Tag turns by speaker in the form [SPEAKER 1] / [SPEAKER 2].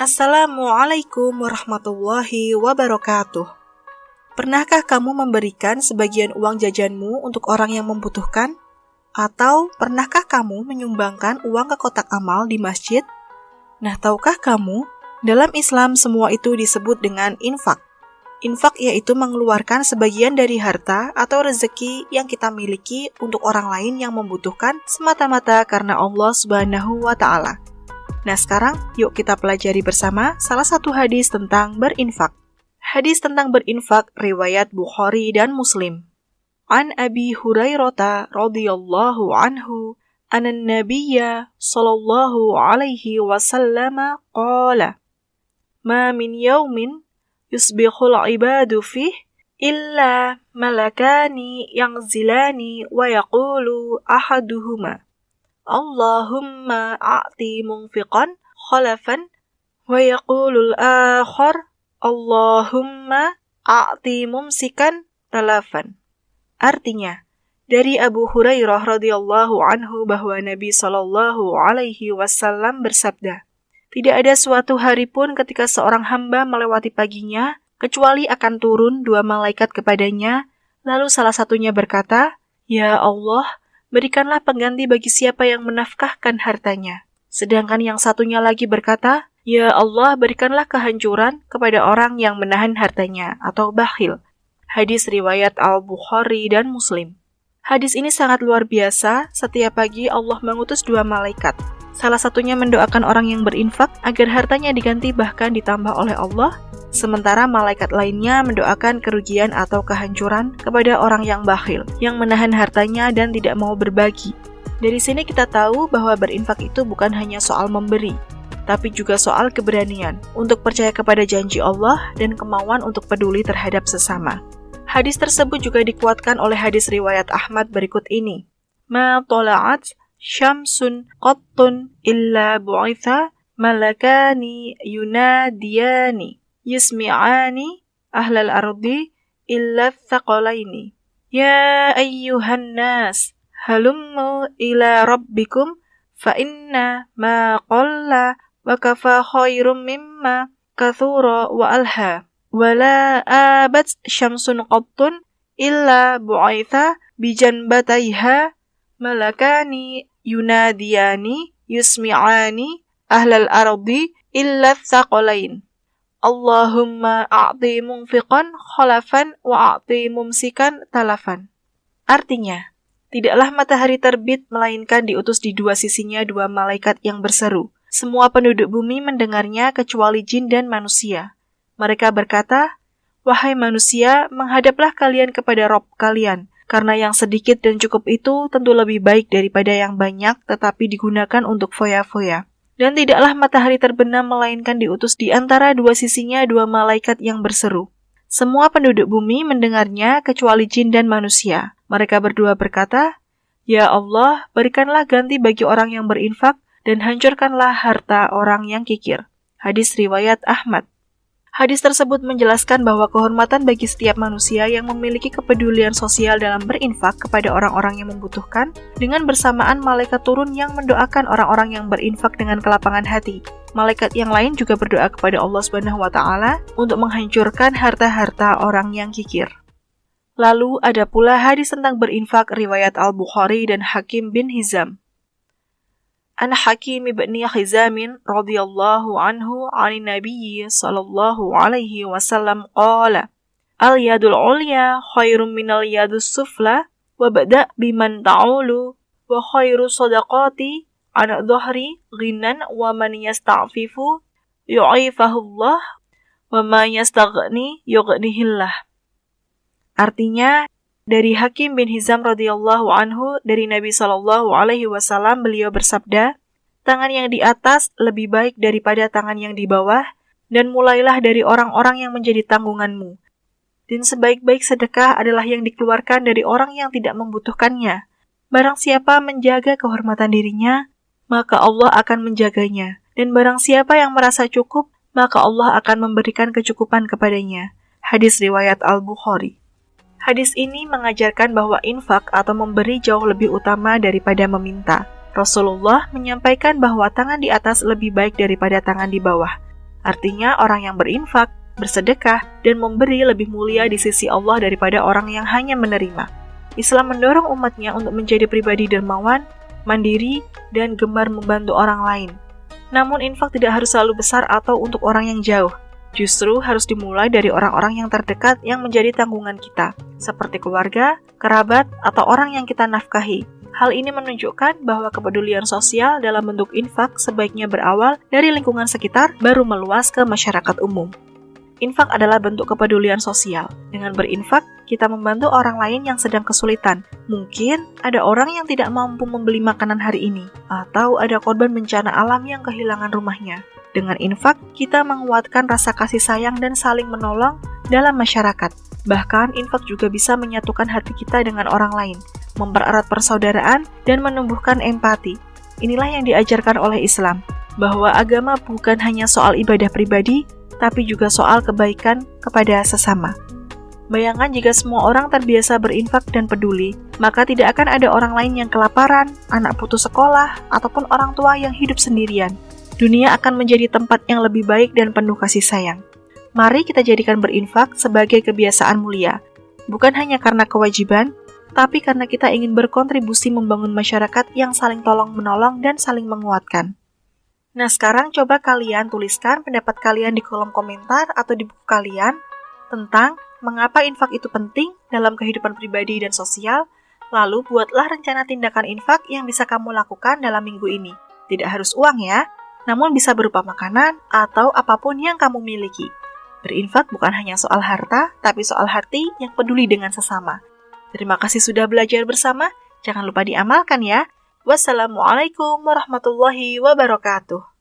[SPEAKER 1] Assalamualaikum warahmatullahi wabarakatuh. Pernahkah kamu memberikan sebagian uang jajanmu untuk orang yang membutuhkan? Atau pernahkah kamu menyumbangkan uang ke kotak amal di masjid? Nah, tahukah kamu, dalam Islam semua itu disebut dengan infak. Infak yaitu mengeluarkan sebagian dari harta atau rezeki yang kita miliki untuk orang lain yang membutuhkan semata-mata karena Allah Subhanahu wa Ta'ala. Nah, sekarang yuk kita pelajari bersama salah satu hadis tentang berinfak. Hadis tentang berinfak riwayat Bukhari dan Muslim. An Abi Hurairah radhiyallahu anhu, anan Nabiyya sallallahu alaihi wasallam qala, ma min yawmin yusbihul ibadu fih illa malakani yanzilani wa yaqulu ahaduhuma Allahumma a'ti munfiqan khalafan wa yaqulul akhar Allahumma a'ti mumsikan talafan. Artinya, dari Abu Hurairah radhiyallahu anhu bahwa Nabi sallallahu alaihi wasallam bersabda, tidak ada suatu hari pun ketika seorang hamba melewati paginya kecuali akan turun dua malaikat kepadanya, lalu salah satunya berkata, Ya Allah, berikanlah pengganti bagi siapa yang menafkahkan hartanya. Sedangkan yang satunya lagi berkata, Ya Allah, berikanlah kehancuran kepada orang yang menahan hartanya atau bakhil. Hadis riwayat Al-Bukhari dan Muslim. Hadis ini sangat luar biasa. Setiap pagi Allah mengutus dua malaikat. Salah satunya mendoakan orang yang berinfak agar hartanya diganti bahkan ditambah oleh Allah. Sementara malaikat lainnya mendoakan kerugian atau kehancuran kepada orang yang bakhil, yang menahan hartanya dan tidak mau berbagi. Dari sini kita tahu bahwa berinfak itu bukan hanya soal memberi, tapi juga soal keberanian untuk percaya kepada janji Allah dan kemauan untuk peduli terhadap sesama. Hadis tersebut juga dikuatkan oleh hadis riwayat Ahmad berikut ini. Ma tola'at syamsun qattun illa bu'itha malakani yunadiyani yusmi'ani ahlal ardi illa thaqalaini. Ya ayyuhan nas, halummu ila rabbikum fa inna ma qalla wa kafa khairum mimma kathura wa alha. Wa la abat syamsun qattun illa bu'aitha bijanbataiha malakani yunadiyani yusmi'ani ahlal ardi illa thaqalain. Allahumma a'ti munfiqan khalafan wa a'ti mumsikan talafan. Artinya, tidaklah matahari terbit melainkan diutus di dua sisinya dua malaikat yang berseru. Semua penduduk bumi mendengarnya kecuali jin dan manusia. Mereka berkata, Wahai manusia, menghadaplah kalian kepada Rabb kalian, karena yang sedikit dan cukup itu tentu lebih baik daripada yang banyak tetapi digunakan untuk foya-foya. Dan tidaklah matahari terbenam melainkan diutus di antara dua sisinya dua malaikat yang berseru. Semua penduduk bumi mendengarnya kecuali jin dan manusia. Mereka berdua berkata, Ya Allah, berikanlah ganti bagi orang yang berinfak dan hancurkanlah harta orang yang kikir. Hadis riwayat Ahmad. Hadis tersebut menjelaskan bahwa kehormatan bagi setiap manusia yang memiliki kepedulian sosial dalam berinfak kepada orang-orang yang membutuhkan, dengan bersamaan malaikat turun yang mendoakan orang-orang yang berinfak dengan kelapangan hati. Malaikat yang lain juga berdoa kepada Allah Subhanahu wa Ta'ala untuk menghancurkan harta-harta orang yang kikir. Lalu ada pula hadis tentang berinfak riwayat Al-Bukhari dan Hakim bin Hizam. An Hakim ibn Hizamin radhiyallahu anhu 'ani Nabi sallallahu alaihi wasallam qala, Al-yadul ulya khairum minal yadus sufla wa bada' biman ta'ulu wa khairu sadaqati ana dhahri ghinan wa man yasta'fifu yu'ifahullah wa ma yastaghni yughnihillah. Artinya, dari Hakim bin Hizam radhiyallahu anhu dari Nabi sallallahu alaihi wasallam, beliau bersabda, tangan yang di atas lebih baik daripada tangan yang di bawah, dan mulailah dari orang-orang yang menjadi tanggunganmu. Dan sebaik-baik sedekah adalah yang dikeluarkan dari orang yang tidak membutuhkannya. Barang siapa menjaga kehormatan dirinya, maka Allah akan menjaganya. Dan barang siapa yang merasa cukup, maka Allah akan memberikan kecukupan kepadanya. Hadis riwayat Al-Bukhari. Hadis ini mengajarkan bahwa infak atau memberi jauh lebih utama daripada meminta. Rasulullah menyampaikan bahwa tangan di atas lebih baik daripada tangan di bawah. Artinya orang yang berinfak, bersedekah, dan memberi lebih mulia di sisi Allah daripada orang yang hanya menerima. Islam mendorong umatnya untuk menjadi pribadi dermawan, mandiri, dan gemar membantu orang lain. Namun infak tidak harus selalu besar atau untuk orang yang jauh. Justru harus dimulai dari orang-orang yang terdekat yang menjadi tanggungan kita, seperti keluarga, kerabat, atau orang yang kita nafkahi. Hal ini menunjukkan bahwa kepedulian sosial dalam bentuk infak sebaiknya berawal dari lingkungan sekitar baru meluas ke masyarakat umum. Infak adalah bentuk kepedulian sosial. Dengan berinfak, kita membantu orang lain yang sedang kesulitan. Mungkin ada orang yang tidak mampu membeli makanan hari ini, atau ada korban bencana alam yang kehilangan rumahnya. Dengan infak, kita menguatkan rasa kasih sayang dan saling menolong dalam masyarakat. Bahkan, infak juga bisa menyatukan hati kita dengan orang lain, mempererat persaudaraan, dan menumbuhkan empati. Inilah yang diajarkan oleh Islam, bahwa agama bukan hanya soal ibadah pribadi, tapi juga soal kebaikan kepada sesama. Bayangkan jika semua orang terbiasa berinfak dan peduli, maka tidak akan ada orang lain yang kelaparan, anak putus sekolah, ataupun orang tua yang hidup sendirian. Dunia akan menjadi tempat yang lebih baik dan penuh kasih sayang. Mari kita jadikan berinfak sebagai kebiasaan mulia, bukan hanya karena kewajiban, tapi karena kita ingin berkontribusi membangun masyarakat yang saling tolong-menolong dan saling menguatkan. Nah, sekarang coba kalian tuliskan pendapat kalian di kolom komentar atau di buku kalian tentang mengapa infak itu penting dalam kehidupan pribadi dan sosial. Lalu buatlah rencana tindakan infak yang bisa kamu lakukan dalam minggu ini. Tidak harus uang ya, namun bisa berupa makanan atau apapun yang kamu miliki. Berinfak bukan hanya soal harta, tapi soal hati yang peduli dengan sesama. Terima kasih sudah belajar bersama. Jangan lupa diamalkan ya. Wassalamualaikum warahmatullahi wabarakatuh.